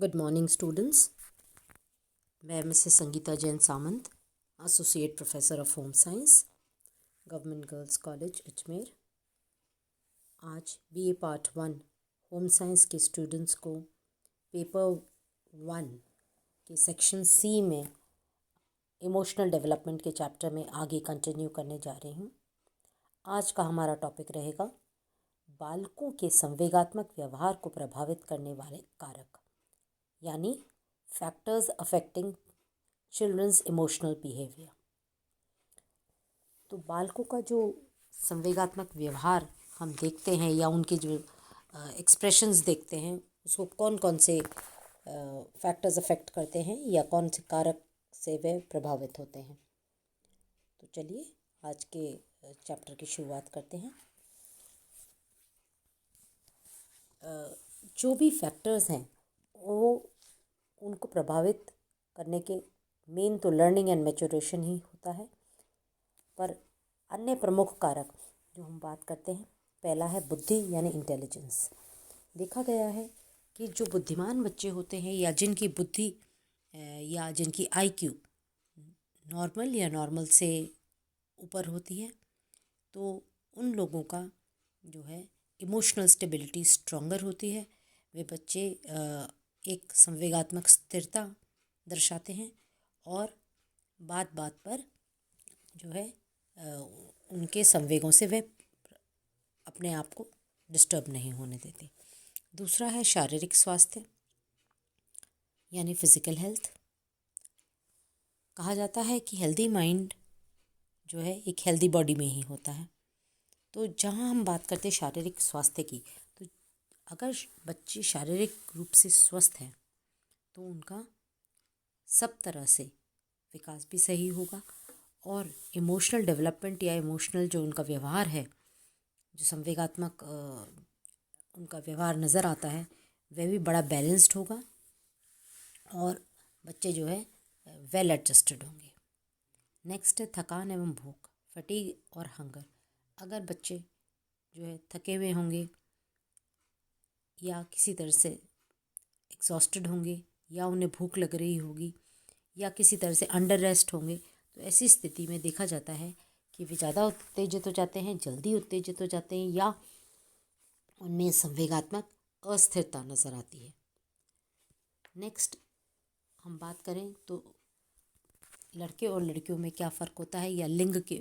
Good morning students. मैं Mrs Sangeeta Jain Samant, associate professor of home science, government girls college Ajmer. आज BA part 1 home science के students को paper 1 के section C में emotional development के chapter में आगे कंटिन्यू करने जा रही हूँ। आज का हमारा टॉपिक रहेगा बालकों के संवेगात्मक व्यवहार को प्रभावित करने वाले कारक, यानी factors affecting childrens emotional behaviour. तो बालकों का जो संवेगात्मक व्यवहार हम देखते हैं या उनके जो एक्सप्रेशंस देखते हैं, उसको कौन कौन से फैक्टर्स अफेक्ट करते हैं या कौन से कारक से वे प्रभावित होते हैं। तो चलिए आज के चैप्टर की शुरुआत करते हैं। जो भी फैक्टर्स हैं वो उनको प्रभावित करने के मेन तो लर्निंग एंड मैच्योरेशन ही होता है, पर अन्य प्रमुख कारक जो हम बात करते हैं, पहला है बुद्धि यानी इंटेलिजेंस। देखा गया है कि जो बुद्धिमान बच्चे होते हैं या जिनकी बुद्धि या जिनकी आईक्यू नॉर्मल या नॉर्मल से ऊपर होती है, तो उन लोगों का जो है इमोशनल स्टेबिलिटी स्ट्रॉन्गर होती है। वे बच्चे एक संवेगात्मक स्थिरता दर्शाते हैं और बात बात पर जो है उनके संवेगों से वे अपने आप को डिस्टर्ब नहीं होने देते। दूसरा है शारीरिक स्वास्थ्य यानी फिज़िकल हेल्थ। कहा जाता है कि हेल्दी माइंड जो है एक हेल्दी बॉडी में ही होता है। तो जहाँ हम बात करते हैं शारीरिक स्वास्थ्य की, तो अगर बच्चे शारीरिक रूप से स्वस्थ हैं तो उनका सब तरह से विकास भी सही होगा और इमोशनल डेवलपमेंट या इमोशनल जो उनका व्यवहार है, जो संवेगात्मक उनका व्यवहार नज़र आता है, वह भी बड़ा बैलेंस्ड होगा और बच्चे जो है वेल एडजस्टेड होंगे। नेक्स्ट है थकान एवं भूख, फटीग और हंगर। अगर बच्चे जो है थके हुए होंगे या किसी तरह से एग्जॉस्टेड होंगे या उन्हें भूख लग रही होगी या किसी तरह से अंडर रेस्ट होंगे, तो ऐसी स्थिति में देखा जाता है कि वे ज़्यादा उत्तेजित हो जाते हैं, जल्दी उत्तेजित हो जाते हैं या उनमें संवेगात्मक अस्थिरता नज़र आती है। नेक्स्ट हम बात करें तो लड़के और लड़कियों में क्या फ़र्क होता है या लिंग के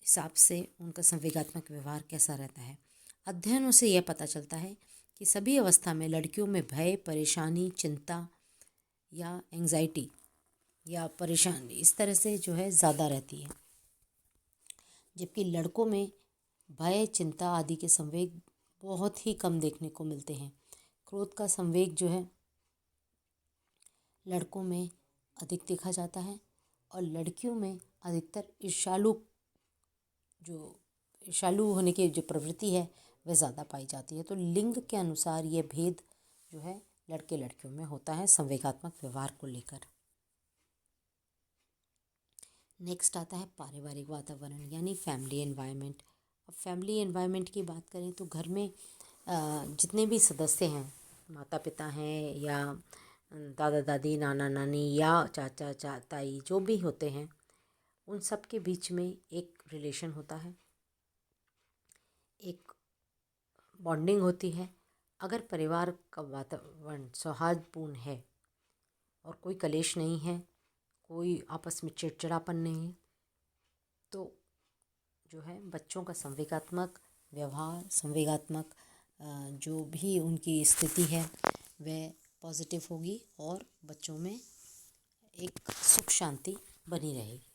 हिसाब से उनका संवेगात्मक व्यवहार कैसा रहता है। अध्ययनों से यह पता चलता है कि सभी अवस्था में लड़कियों में भय, परेशानी, चिंता या एंग्जाइटी या परेशानी इस तरह से जो है ज़्यादा रहती है, जबकि लड़कों में भय, चिंता आदि के संवेग बहुत ही कम देखने को मिलते हैं। क्रोध का संवेग जो है लड़कों में अधिक देखा जाता है और लड़कियों में अधिकतर ईर्ष्यालु होने की जो प्रवृत्ति है वह ज़्यादा पाई जाती है। तो लिंग के अनुसार ये भेद जो है लड़के लड़कियों में होता है संवेगात्मक व्यवहार को लेकर। नेक्स्ट आता है पारिवारिक वातावरण यानी फैमिली एनवायरनमेंट। अब फैमिली एनवायरनमेंट की बात करें तो घर में जितने भी सदस्य हैं, माता पिता हैं या दादा दादी, नाना नानी या चाचा ताई जो भी होते हैं, उन सब के बीच में एक रिलेशन होता है, एक बॉन्डिंग होती है। अगर परिवार का वातावरण सौहार्दपूर्ण है और कोई कलेश नहीं है, कोई आपस में चिड़चिड़ापन नहीं है, तो जो है बच्चों का संवेगात्मक व्यवहार, संवेगात्मक जो भी उनकी स्थिति है वह पॉजिटिव होगी और बच्चों में एक सुख शांति बनी रहेगी।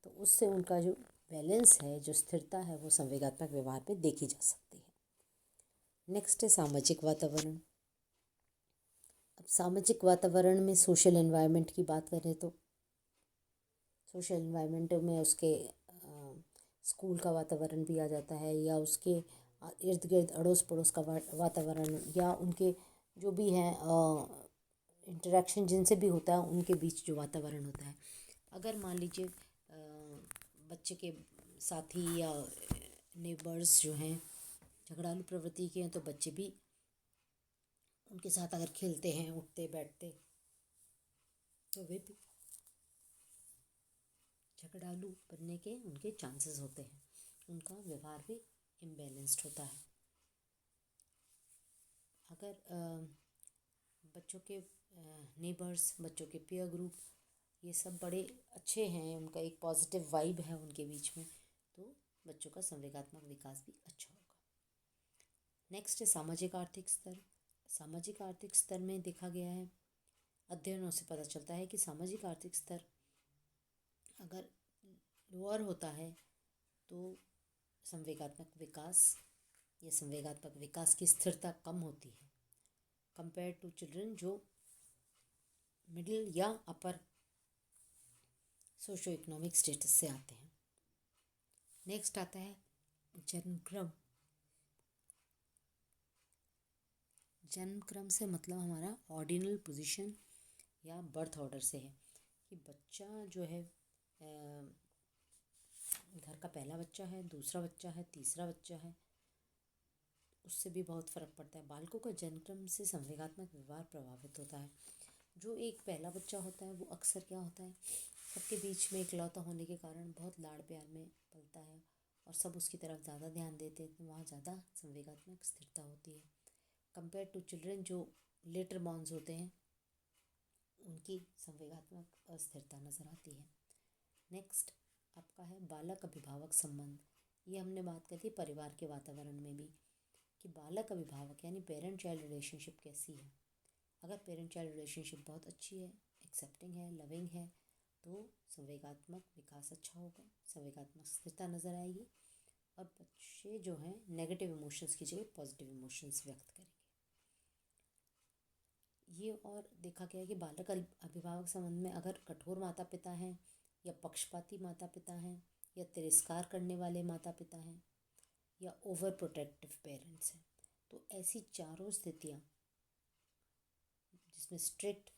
तो उससे उनका जो बैलेंस है, जो स्थिरता है, वो संवेगात्मक व्यवहार पे देखी जा सकती है। नेक्स्ट है सामाजिक वातावरण। अब सामाजिक वातावरण में सोशल एनवायरनमेंट की बात करें तो सोशल एनवायरनमेंट में उसके स्कूल का वातावरण भी आ जाता है या उसके इर्द गिर्द अड़ोस पड़ोस का वातावरण या उनके जो भी हैं इंटरेक्शन जिनसे भी होता है उनके बीच जो वातावरण होता है। अगर मान लीजिए बच्चे के साथी या नेबर्स जो हैं झगड़ालू प्रवृत्ति के हैं, तो बच्चे भी उनके साथ अगर खेलते हैं, उठते बैठते, तो वे भी झगड़ालू बनने के उनके चांसेस होते हैं। उनका व्यवहार भी इम्बैलेंस्ड होता है। अगर बच्चों के नेबर्स, बच्चों के पीयर ग्रुप, ये सब बड़े अच्छे हैं, उनका एक पॉजिटिव वाइब है उनके बीच में, तो बच्चों का संवेगात्मक विकास भी अच्छा होगा। नेक्स्ट है सामाजिक आर्थिक स्तर। सामाजिक आर्थिक स्तर में देखा गया है, अध्ययनों से पता चलता है कि सामाजिक आर्थिक स्तर अगर लोअर होता है तो संवेगात्मक विकास या संवेगात्मक विकास की स्थिरता कम होती है कंपेयर टू चिल्ड्रन जो मिडिल या अपर सोशो इकोनॉमिक स्टेटस से आते हैं। नेक्स्ट आता है जन्मक्रम। जन्मक्रम से मतलब हमारा ऑर्डिनल पोजीशन या बर्थ ऑर्डर से है कि बच्चा जो है घर का पहला बच्चा है, दूसरा बच्चा है, तीसरा बच्चा है, उससे भी बहुत फ़र्क पड़ता है। बालकों का जन्मक्रम से संवेगात्मक व्यवहार प्रभावित होता है। जो एक पहला बच्चा होता है वो अक्सर क्या होता है, सबके बीच में इकलौता होने के कारण बहुत लाड़ प्यार में पलता है और सब उसकी तरफ ज़्यादा ध्यान देते हैं, तो वहाँ ज़्यादा संवेगात्मक स्थिरता होती है कंपेयर टू चिल्ड्रन जो लेटर बॉर्न्स होते हैं, उनकी संवेगात्मक अस्थिरता नज़र आती है। नेक्स्ट आपका है बालक अभिभावक संबंध। ये हमने बात करी थी परिवार के वातावरण में भी कि बालक अभिभावक यानी पेरेंट चाइल्ड रिलेशनशिप कैसी है। अगर पेरेंट चाइल्ड रिलेशनशिप बहुत अच्छी है, एक्सेप्टिंग है, लविंग है, तो संवेगात्मक विकास अच्छा होगा, संवेगात्मक स्थिरता नज़र आएगी और बच्चे जो हैं नेगेटिव इमोशंस की जगह पॉजिटिव इमोशंस व्यक्त करेंगे। ये और देखा गया है कि बालक अभिभावक संबंध में अगर कठोर माता पिता हैं या पक्षपाती माता पिता हैं या तिरस्कार करने वाले माता पिता हैं या ओवर प्रोटेक्टिव पेरेंट्स हैं, तो ऐसी चारों स्थितियाँ जिसमें स्ट्रिक्ट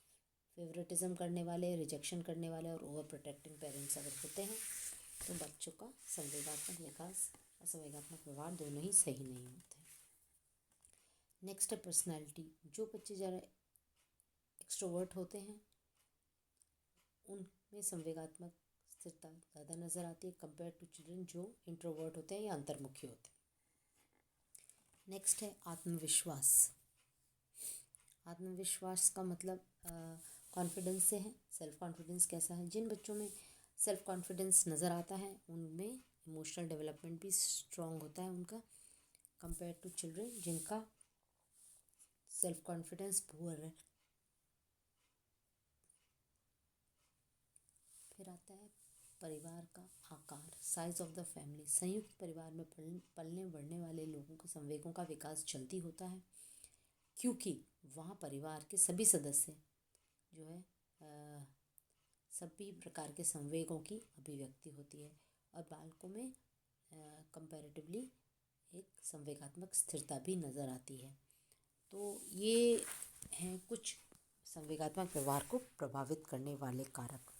फेवरेटिज्म करने वाले, रिजेक्शन करने वाले और ओवर प्रोटेक्टिंग पेरेंट्स अगर होते हैं तो बच्चों का संवेगात्मक विकास और संवेगात्मक व्यवहार दोनों ही सही नहीं होते। नेक्स्ट है पर्सनैलिटी। जो बच्चे ज़रा एक्सट्रोवर्ट होते हैं उनमें संवेगात्मक स्थिरता ज़्यादा नज़र आती है कंपेयर टू चिल्ड्रन जो इंट्रोवर्ट होते हैं या अंतर्मुखी होते हैं। नेक्स्ट है आत्मविश्वास। आत्मविश्वास का मतलब कॉन्फिडेंस से है। सेल्फ कॉन्फिडेंस कैसा है, जिन बच्चों में सेल्फ कॉन्फिडेंस नज़र आता है उनमें इमोशनल डेवलपमेंट भी स्ट्रॉन्ग होता है उनका कंपेयर टू चिल्ड्रन जिनका सेल्फ कॉन्फिडेंस पुअर है। फिर आता है परिवार का आकार, साइज ऑफ द फैमिली। संयुक्त परिवार में पलने बढ़ने वाले लोगों के संवेगों का विकास जल्दी होता है क्योंकि वहाँ परिवार के सभी सदस्य जो है सभी प्रकार के संवेगों की अभिव्यक्ति होती है और बालकों में कंपैरेटिवली एक संवेगात्मक स्थिरता भी नज़र आती है। तो ये हैं कुछ संवेगात्मक व्यवहार को प्रभावित करने वाले कारक।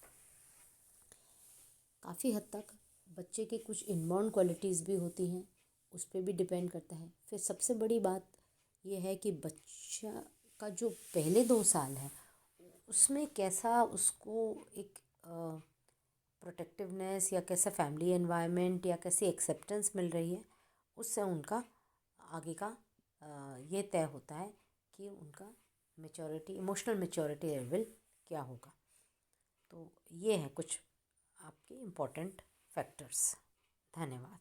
काफ़ी हद तक बच्चे के कुछ इनबॉर्न क्वालिटीज़ भी होती हैं, उस पर भी डिपेंड करता है। फिर सबसे बड़ी बात ये है कि बच्चा का जो पहले 2 साल है उसमें कैसा उसको एक प्रोटेक्टिवनेस या कैसा फैमिली एनवायरनमेंट या कैसी एक्सेप्टेंस मिल रही है, उससे उनका आगे का ये तय होता है कि उनका मैच्योरिटी, इमोशनल मैच्योरिटी लेवल क्या होगा। तो ये हैं कुछ आपके इम्पोर्टेंट फैक्टर्स। धन्यवाद।